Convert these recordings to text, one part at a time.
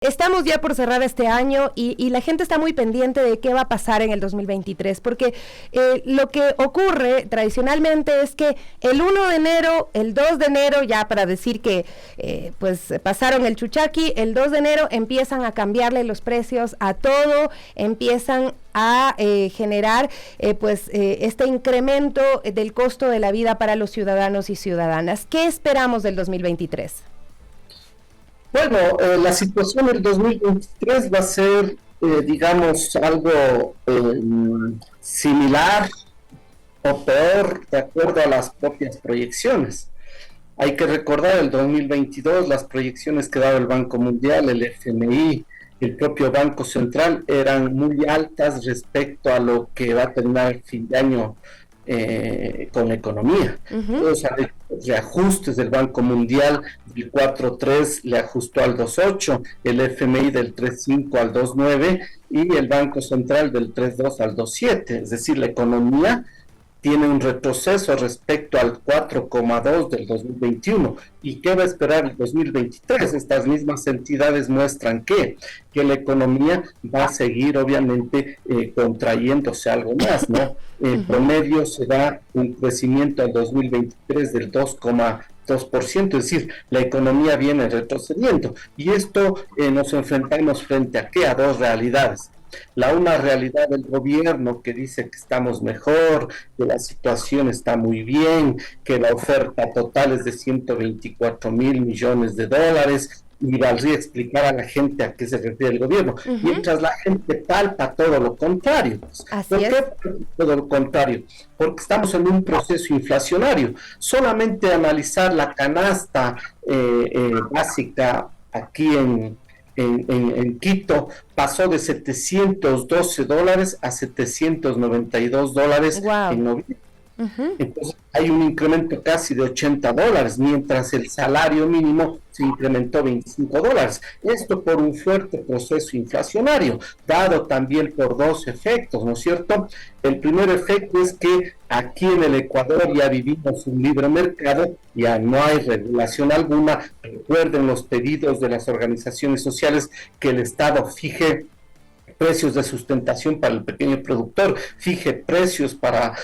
Estamos ya por cerrar este año y la gente está muy pendiente de qué va a pasar en el 2023, porque lo que ocurre tradicionalmente es que el 1 de enero, el 2 de enero, ya para decir que pues pasaron el chuchaqui, el 2 de enero empiezan a cambiarle los precios a todo, empiezan a generar este incremento del costo de la vida para los ciudadanos y ciudadanas. ¿Qué esperamos del 2023? Bueno, la situación del 2023 va a ser, digamos, algo similar o peor de acuerdo a las propias proyecciones. Hay que recordar el 2022, las proyecciones que daba el Banco Mundial, el FMI, el propio Banco Central eran muy altas respecto a lo que va a terminar el fin de año con la economía. Los reajustes del Banco Mundial del 4.3 le ajustó al 2.8, el FMI del 3.5 al 2.9 y el Banco Central del 3.2 al 2.7, es decir, la economía tiene un retroceso respecto al 4,2 del 2021. ¿Y qué va a esperar el 2023? Estas mismas entidades muestran que la economía va a seguir obviamente contrayéndose algo más, ¿no? En promedio se da un crecimiento al 2023 del 2,2%, es decir, la economía viene retrocediendo. Y esto nos enfrentamos frente a ¿qué? A dos realidades. Una realidad del gobierno que dice que estamos mejor, que la situación está muy bien, que la oferta total es de 124 mil millones de dólares, y valdría explicar a la gente a qué se refiere el gobierno, mientras la gente palpa todo lo contrario. ¿Por qué todo lo contrario? Porque estamos en un proceso inflacionario. Solamente analizar la canasta básica aquí en Quito pasó de $712 a $792 en noviembre. Entonces hay un incremento casi de $80, mientras el salario mínimo se incrementó $25. Esto por un fuerte proceso inflacionario, dado también por dos efectos, ¿no es cierto? El primer efecto es que aquí en el Ecuador ya vivimos un libre mercado, ya no hay regulación alguna. Recuerden los pedidos de las organizaciones sociales que el Estado fije precios de sustentación para el pequeño productor, fije precios para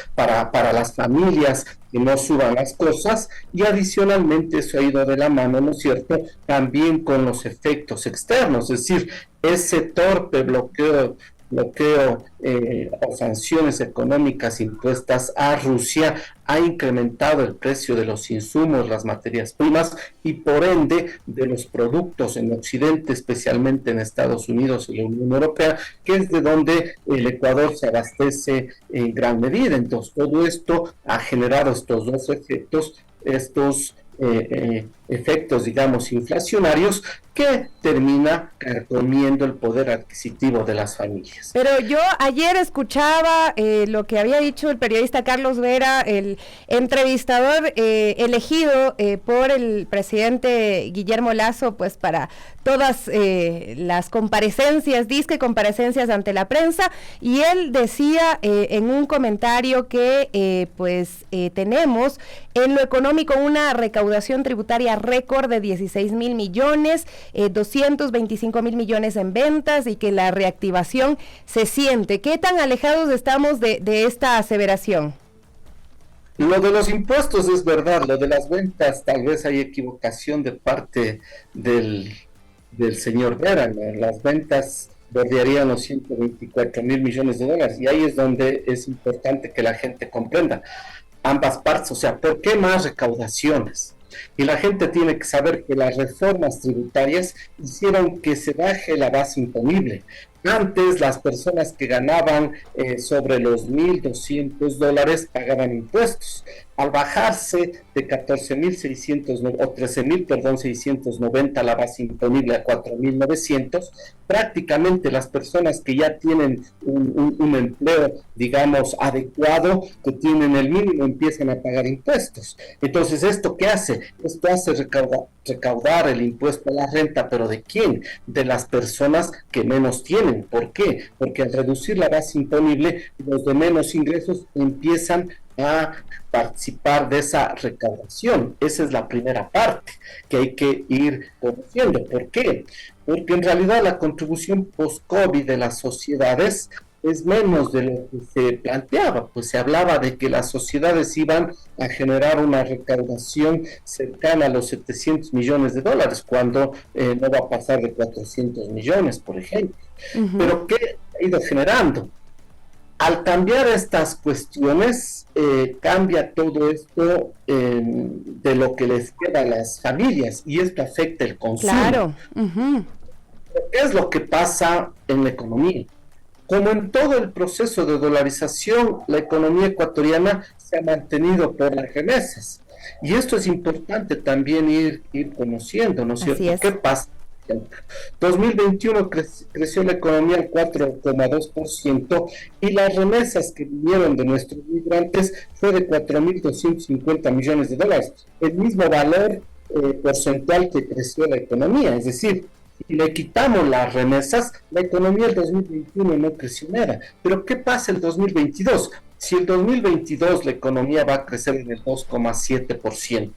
las familias, que no suban las cosas, y adicionalmente eso ha ido de la mano, ¿no es cierto?, también con los efectos externos, es decir, ese torpe bloqueo o sanciones económicas impuestas a Rusia ha incrementado el precio de los insumos, las materias primas y por ende de los productos en Occidente, especialmente en Estados Unidos y la Unión Europea, que es de donde el Ecuador se abastece en gran medida. Entonces todo esto ha generado estos dos efectos, efectos, digamos, inflacionarios, que termina carcomiendo el poder adquisitivo de las familias. Pero yo ayer escuchaba lo que había dicho el periodista Carlos Vera, el entrevistador elegido por el presidente Guillermo Lasso, pues para todas las comparecencias, disque comparecencias ante la prensa, y él decía en un comentario que tenemos en lo económico una recaudación tributaria récord de 16 mil millones, 225 mil millones en ventas y que la reactivación se siente. ¿Qué tan alejados estamos de esta aseveración? Lo de los impuestos es verdad, lo de las ventas tal vez hay equivocación de parte del señor Vera, ¿no? Las ventas bordearían los 124 mil millones de dólares y ahí es donde es importante que la gente comprenda ambas partes, o sea, ¿por qué más recaudaciones? Y la gente tiene que saber que las reformas tributarias hicieron que se baje la base imponible. Antes las personas que ganaban sobre los $1,200 pagaban impuestos. Al bajarse de 14.600 o 13.690 la base imponible a 4.900, prácticamente las personas que ya tienen un empleo, digamos, adecuado, que tienen el mínimo, empiezan a pagar impuestos. Entonces, ¿esto qué hace? Esto hace recaudar el impuesto a la renta, pero ¿de quién? De las personas que menos tienen. suben. ¿Por qué? Porque al reducir la base imponible, los de menos ingresos empiezan a participar de esa recaudación. Esa es la primera parte que hay que ir conociendo. ¿Por qué? Porque en realidad la contribución post-COVID de las sociedades es menos de lo que se planteaba, pues se hablaba de que las sociedades iban a generar una recaudación cercana a los 700 millones de dólares, cuando no va a pasar de 400 millones, por ejemplo. Pero ¿qué ha ido generando? Al cambiar estas cuestiones, cambia todo esto de lo que les queda a las familias, y esto afecta el consumo. Claro. ¿Qué es lo que pasa en la economía? Como en todo el proceso de dolarización, la economía ecuatoriana se ha mantenido por las remesas. Y esto es importante también ir conociendo, ¿no es cierto? ¿Qué pasa? 2021 creció la economía al 4,2% y las remesas que vinieron de nuestros migrantes fue de 4.250 millones de dólares, el mismo valor porcentual que creció la economía. Es decir, si le quitamos las remesas, la economía del 2021 no creció nada. Pero ¿qué pasa el 2022? Si el 2022 la economía va a crecer en el 2,7%,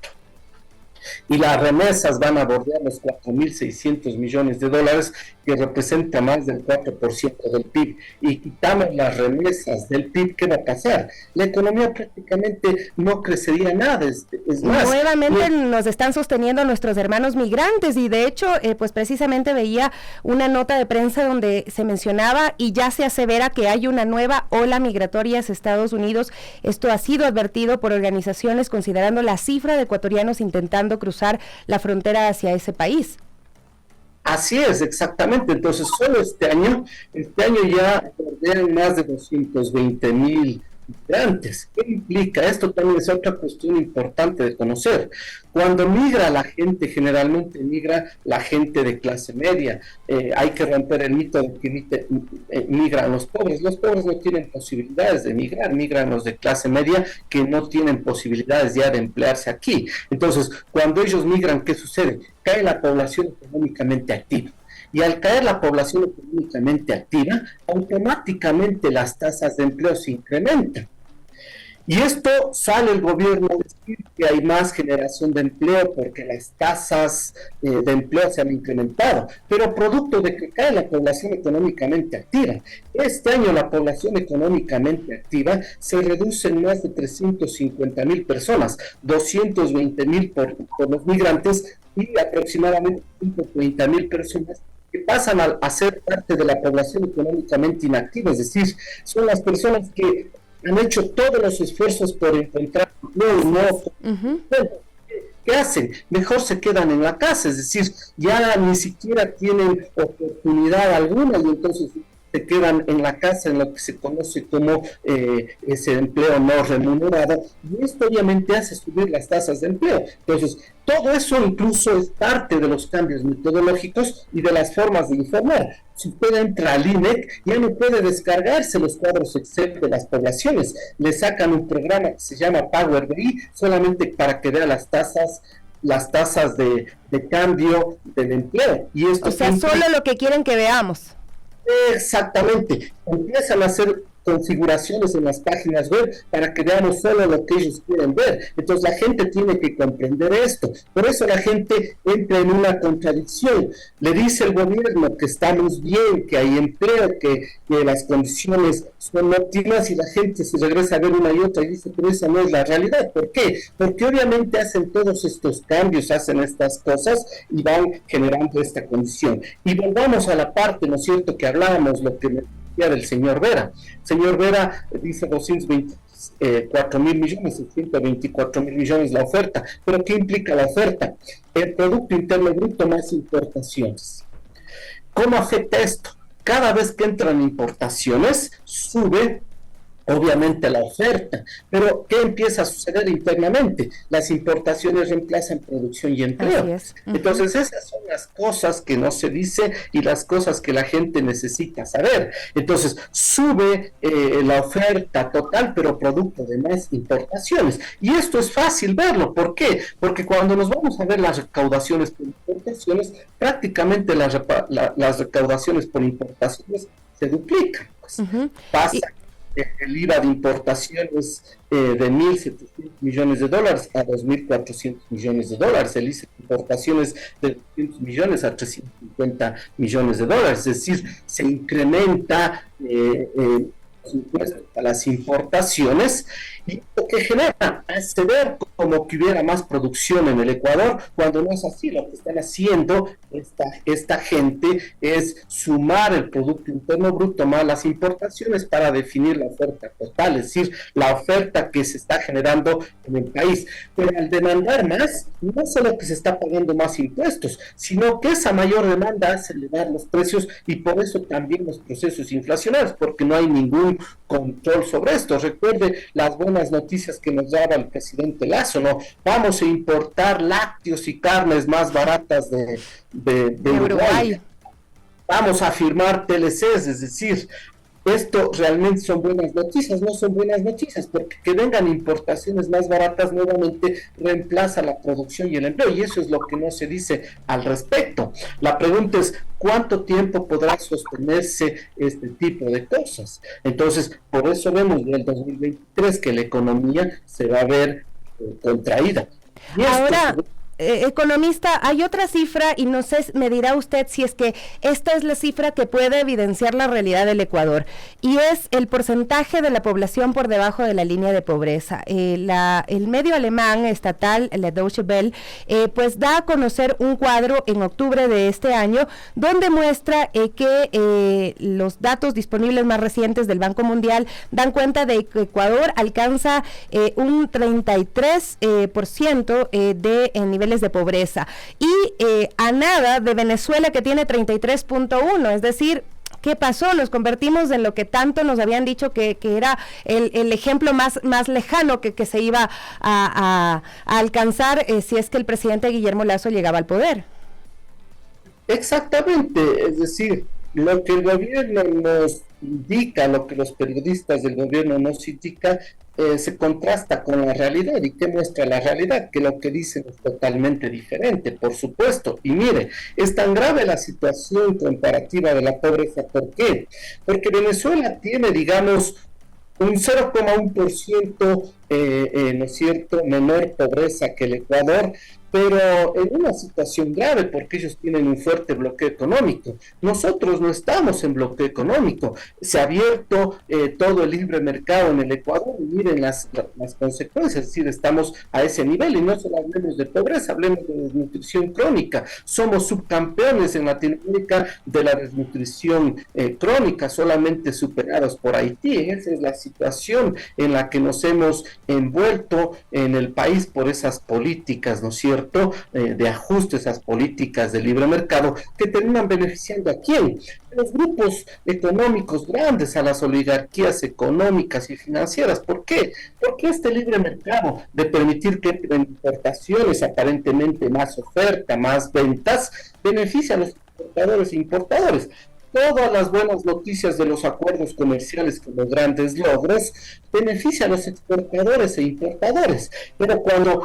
y las remesas van a bordear los 4.600 millones de dólares, que representa más del 4% del PIB, y quitamos las remesas del PIB, ¿qué va a pasar? La economía prácticamente no crecería nada. Es más, nuevamente nos están sosteniendo nuestros hermanos migrantes, y de hecho, pues precisamente veía una nota de prensa donde se mencionaba y ya se asevera que hay una nueva ola migratoria hacia Estados Unidos. Esto ha sido advertido por organizaciones considerando la cifra de ecuatorianos intentando cruzar la frontera hacia ese país. Así es, exactamente. Entonces, solo este año ya bordean más de 220,000 migrantes. ¿Qué implica? Esto también es otra cuestión importante de conocer. Cuando migra la gente, generalmente migra la gente de clase media. Hay que romper el mito de que migran los pobres. Los pobres no tienen posibilidades de migrar, migran los de clase media que no tienen posibilidades ya de emplearse aquí. Entonces, cuando ellos migran, ¿qué sucede? Cae la población económicamente activa. Y al caer la población económicamente activa, automáticamente las tasas de empleo se incrementan. Y esto sale el gobierno a decir que hay más generación de empleo porque las tasas de empleo se han incrementado, pero producto de que cae la población económicamente activa. Este año la población económicamente activa se reduce en más de 350,000 personas, 220,000 por los migrantes y aproximadamente 130,000 personas que pasan a ser parte de la población económicamente inactiva, es decir, son las personas que han hecho todos los esfuerzos por encontrar empleo y no. ¿Qué hacen? Mejor se quedan en la casa, es decir, ya ni siquiera tienen oportunidad alguna y entonces se quedan en la casa en lo que se conoce como ese empleo no remunerado, y esto obviamente hace subir las tasas de empleo. Entonces, todo eso incluso es parte de los cambios metodológicos y de las formas de informar. Si usted entra al INEC, ya no puede descargarse los cuadros Excel de las poblaciones. Le sacan un programa que se llama Power BI solamente para que vea las tasas de cambio del empleo. Y esto, o sea, solo lo que quieren que veamos. Exactamente, empiezan a hacer configuraciones en las páginas web para que veamos solo lo que ellos quieren ver. Entonces la gente tiene que comprender esto. Por eso la gente entra en una contradicción. Le dice el gobierno que estamos bien, que hay empleo, que las condiciones son óptimas, y la gente se regresa a ver una y otra y dice, pero esa no es la realidad. ¿Por qué? Porque obviamente hacen todos estos cambios, hacen estas cosas y van generando esta condición. Y volvamos a la parte, ¿no es cierto?, que hablábamos, lo que me del señor Vera. Señor Vera dice 224,000 millones, 124,000 millones la oferta. ¿Pero qué implica la oferta? El Producto Interno Bruto más importaciones. ¿Cómo afecta esto? Cada vez que entran importaciones, sube obviamente la oferta, pero ¿qué empieza a suceder internamente? Las importaciones reemplazan producción y empleo. Así es. Entonces esas son las cosas que no se dice y las cosas que la gente necesita saber. Entonces sube la oferta total, pero producto de más importaciones. Y esto es fácil verlo. ¿Por qué? Porque cuando nos vamos a ver las recaudaciones por importaciones, prácticamente las recaudaciones por importaciones se duplican. Pues. Pasa el IVA de importaciones de 1.700 millones de dólares a 2.400 millones de dólares, el IVA de importaciones de 200 millones a 350 millones de dólares, es decir, se incrementa los impuestos a las importaciones, y lo que genera hace ver como que hubiera más producción en el Ecuador, cuando no es así. Lo que están haciendo esta gente es sumar el Producto Interno Bruto más las importaciones para definir la oferta total, es decir, la oferta que se está generando en el país. Pero al demandar más, no solo que se está pagando más impuestos, sino que esa mayor demanda hace elevar los precios, y por eso también los procesos inflacionarios, porque no hay ningún control sobre esto. Recuerde las buenas noticias que nos daba el presidente Lasso, ¿no? Vamos a importar lácteos y carnes más baratas de Uruguay. Vamos a firmar TLCs, es decir, esto realmente son buenas noticias. No son buenas noticias, porque que vengan importaciones más baratas nuevamente reemplaza la producción y el empleo, y eso es lo que no se dice al respecto. La pregunta es, ¿cuánto tiempo podrá sostenerse este tipo de cosas? Entonces, por eso vemos en el 2023 que la economía se va a ver contraída. Y ahora, economista, hay otra cifra, y no sé, me dirá usted si es que esta es la cifra que puede evidenciar la realidad del Ecuador, y es el porcentaje de la población por debajo de la línea de pobreza. El medio alemán estatal, la Deutsche Welle, pues da a conocer un cuadro en octubre de este año, donde muestra que los datos disponibles más recientes del Banco Mundial dan cuenta de que Ecuador alcanza un 33% de nivel de pobreza, y a nada de Venezuela, que tiene 33.1, es decir, ¿qué pasó? Nos convertimos en lo que tanto nos habían dicho que era el ejemplo más lejano que se iba a alcanzar si es que el presidente Guillermo Lasso llegaba al poder. Exactamente, es decir, lo que el gobierno nos indica, lo que los periodistas del gobierno nos indican, se contrasta con la realidad. ¿Y qué muestra la realidad? Que lo que dicen es totalmente diferente, por supuesto. Y mire, es tan grave la situación comparativa de la pobreza. ¿Por qué? Porque Venezuela tiene, digamos, un 0,1%, ¿no es cierto?, menor pobreza que el Ecuador, pero en una situación grave, porque ellos tienen un fuerte bloqueo económico. Nosotros no estamos en bloqueo económico. Se ha abierto todo el libre mercado en el Ecuador, y miren las consecuencias, es decir, estamos a ese nivel. Y no solo hablemos de pobreza, hablemos de desnutrición crónica. Somos subcampeones en Latinoamérica de la desnutrición crónica, solamente superados por Haití. Esa es la situación en la que nos hemos envuelto en el país por esas políticas, ¿no es cierto?, de ajuste, esas políticas de libre mercado, que terminan beneficiando ¿a quién? A los grupos económicos grandes, a las oligarquías económicas y financieras. ¿Por qué? Porque este libre mercado, de permitir que entren importaciones, aparentemente más oferta, más ventas, beneficia a los exportadores e importadores. Todas las buenas noticias de los acuerdos comerciales con los grandes logros benefician a los exportadores e importadores, pero cuando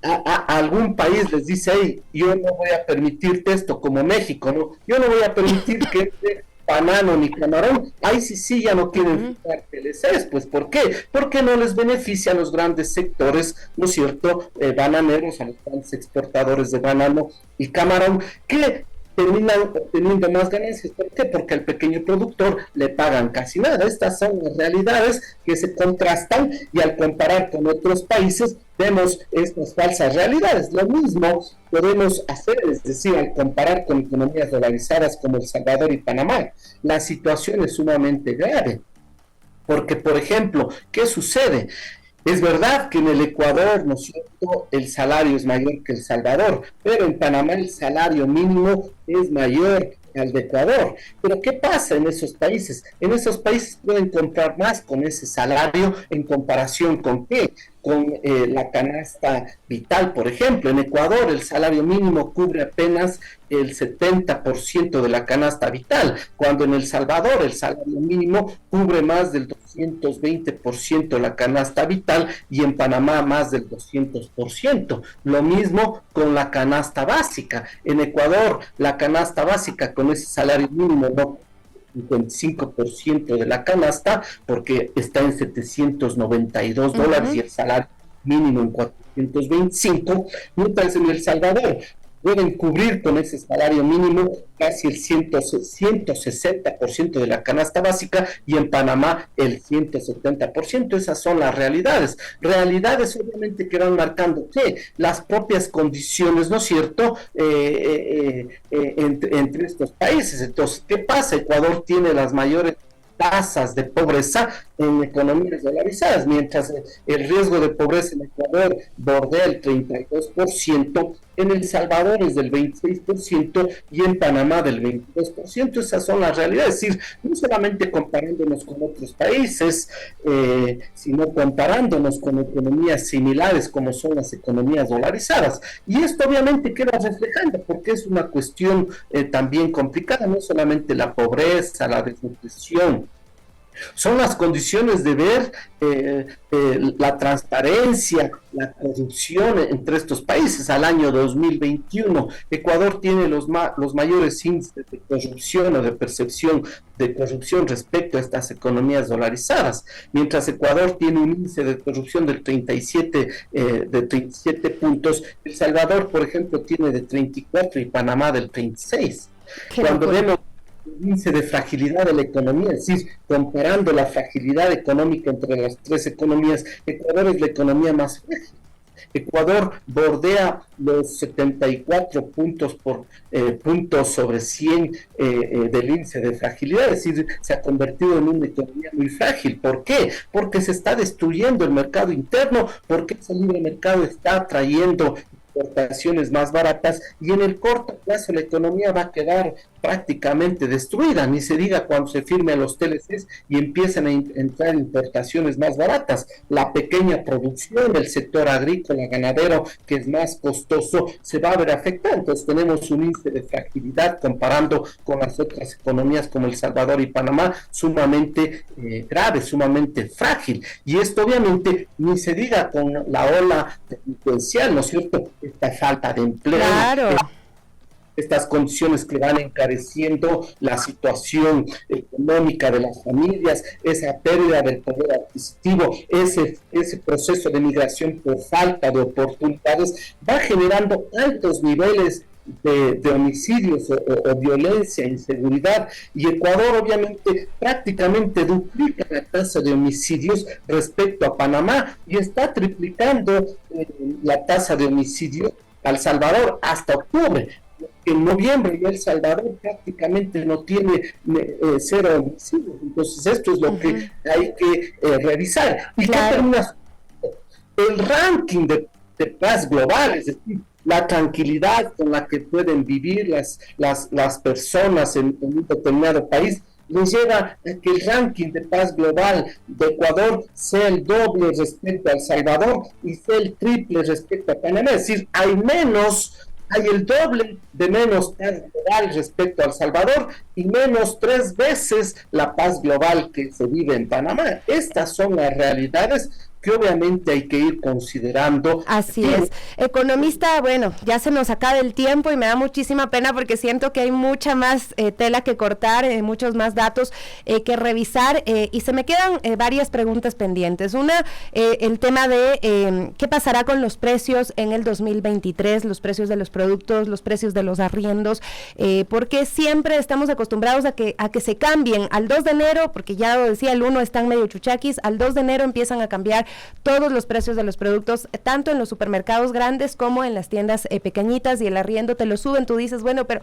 a algún país les dice, hey, yo no voy a permitirte esto, como México, ¿no? Yo no voy a permitir que entre banano ni camarón, ahí sí ya no quieren fijar TLCs. Pues ¿por qué? Porque no les beneficia a los grandes sectores, ¿no es cierto?, bananeros, a los grandes exportadores de banano y camarón, que terminan obteniendo más ganancias. ¿Por qué? Porque al pequeño productor le pagan casi nada. Estas son las realidades que se contrastan, y al comparar con otros países vemos estas falsas realidades. Lo mismo podemos hacer, es decir, al comparar con economías dolarizadas como El Salvador y Panamá. La situación es sumamente grave, porque, por ejemplo, ¿qué sucede? Es verdad que en el Ecuador, ¿no es cierto?, el salario es mayor que El Salvador, pero en Panamá el salario mínimo es mayor al de Ecuador. Pero ¿qué pasa en esos países? En esos países pueden comprar más con ese salario en comparación con qué? Con la canasta vital, por ejemplo. En Ecuador el salario mínimo cubre apenas el 70% de la canasta vital, cuando en El Salvador el salario mínimo cubre más del 220% de la canasta vital y en Panamá más del 200%. Lo mismo con la canasta básica. En Ecuador la canasta básica con ese salario mínimo no 55% de la canasta, porque está en $792 y el salario mínimo en 425, mientras en El Salvador pueden cubrir con ese salario mínimo casi el 160% de la canasta básica y en Panamá el 170%. Esas son las realidades. Realidades obviamente que van marcando que las propias condiciones, ¿no es cierto?, entre estos países. Entonces, ¿qué pasa? Ecuador tiene las mayores tasas de pobreza en economías dolarizadas, mientras el riesgo de pobreza en Ecuador bordea el 32%, en El Salvador es del 26% y en Panamá del 22%. Esas son las realidades, es decir, no solamente comparándonos con otros países, sino comparándonos con economías similares como son las economías dolarizadas. Y esto obviamente queda reflejando porque es una cuestión también complicada, no solamente la pobreza, la desnutrición, son las condiciones de ver la transparencia, la corrupción entre estos países. Al año 2021, Ecuador tiene los mayores índices de corrupción o de percepción de corrupción respecto a estas economías dolarizadas, mientras Ecuador tiene un índice de corrupción del 37 puntos, El Salvador, por ejemplo, tiene de 34 y Panamá del 36. Cuando vemos el índice de fragilidad de la economía, es decir, comparando la fragilidad económica entre las tres economías, Ecuador es la economía más frágil. Ecuador bordea los 74 puntos sobre 100 del índice de fragilidad, es decir, se ha convertido en una economía muy frágil. ¿Por qué? Porque se está destruyendo el mercado interno, porque ese libre mercado está trayendo exportaciones más baratas y en el corto plazo la economía va a quedar prácticamente destruida, ni se diga cuando se firmen los TLCs y empiezan a entrar importaciones más baratas. La pequeña producción del sector agrícola, ganadero, que es más costoso, se va a ver afectada. Entonces tenemos un índice de fragilidad comparando con las otras economías como El Salvador y Panamá, sumamente grave, sumamente frágil. Y esto obviamente ni se diga con la ola delincuencial, ¿no es cierto? Esta falta de empleo. Claro. Estas condiciones que van encareciendo la situación económica de las familias, esa pérdida del poder adquisitivo, ese proceso de migración por falta de oportunidades, va generando altos niveles de homicidios o violencia, inseguridad, y Ecuador obviamente prácticamente duplica la tasa de homicidios respecto a Panamá y está triplicando la tasa de homicidios al Salvador hasta octubre. En noviembre ya El Salvador prácticamente no tiene cero homicidios. Entonces esto es lo que hay que revisar. ¿Y qué termina? El ranking de paz global, es decir, la tranquilidad con la que pueden vivir las personas en un determinado país, les lleva a que el ranking de paz global de Ecuador sea el doble respecto a El Salvador y sea el triple respecto a Panamá. Es decir, hay el doble de menos paz global respecto a El Salvador y menos 3 veces la paz global que se vive en Panamá. Estas son las realidades que obviamente hay que ir considerando. Así es. Economista, bueno, ya se nos acaba el tiempo y me da muchísima pena porque siento que hay mucha más tela que cortar, muchos más datos que revisar y se me quedan varias preguntas pendientes. Una, el tema de qué pasará con los precios en el 2023, los precios de los productos, los precios de los arriendos, porque siempre estamos acostumbrados acostumbrados a que se cambien al 2 de enero, porque ya lo decía, el 1 están medio chuchaquis, al 2 de enero empiezan a cambiar todos los precios de los productos, tanto en los supermercados grandes como en las tiendas pequeñitas, y el arriendo te lo suben, tú dices, bueno, pero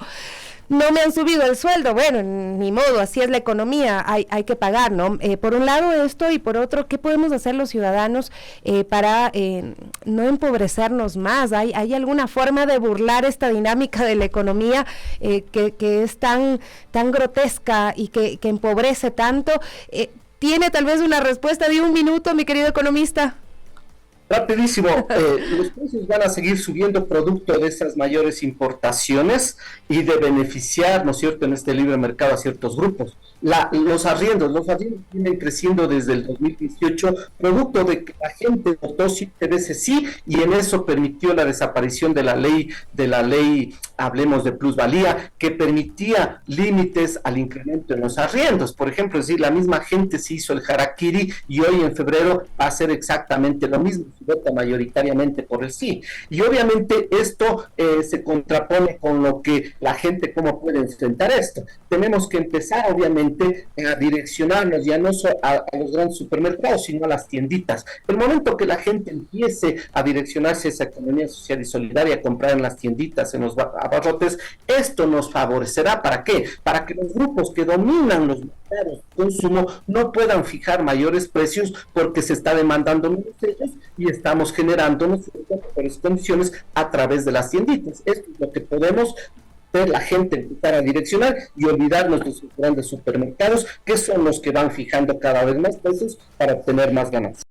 no me han subido el sueldo, bueno, ni modo, así es la economía, hay que pagar, ¿no? Por un lado esto, y por otro, ¿qué podemos hacer los ciudadanos para no empobrecernos más? ¿Hay alguna forma de burlar esta dinámica de la economía que es tan grotesca y que empobrece tanto? ¿Tiene tal vez una respuesta de 1 minuto, mi querido economista? Rapidísimo, los precios van a seguir subiendo producto de esas mayores importaciones y de beneficiar, ¿no es cierto?, en este libre mercado a ciertos grupos. Los arriendos vienen creciendo desde el 2018, producto de que la gente votó 7 veces sí, y en eso permitió la desaparición de la ley, hablemos de plusvalía, que permitía límites al incremento en los arriendos. Por ejemplo, es decir, la misma gente se hizo el harakiri, y hoy en febrero va a ser exactamente lo mismo, se vota mayoritariamente por el sí. Y obviamente esto se contrapone con lo que la gente, cómo puede enfrentar esto. Tenemos que empezar, obviamente, a direccionarnos ya no solo a los grandes supermercados, sino a las tienditas. El momento que la gente empiece a direccionarse a esa economía social y solidaria, a comprar en las tienditas, en los abarrotes, esto nos favorecerá. ¿Para qué? Para que los grupos que dominan los mercados de consumo no puedan fijar mayores precios, porque se está demandando menos ellos y estamos generando mejores condiciones a través de las tienditas. Esto es lo que podemos ver, la gente empezar a direccionar y olvidarnos de sus grandes supermercados, que son los que van fijando cada vez más precios para obtener más ganancias.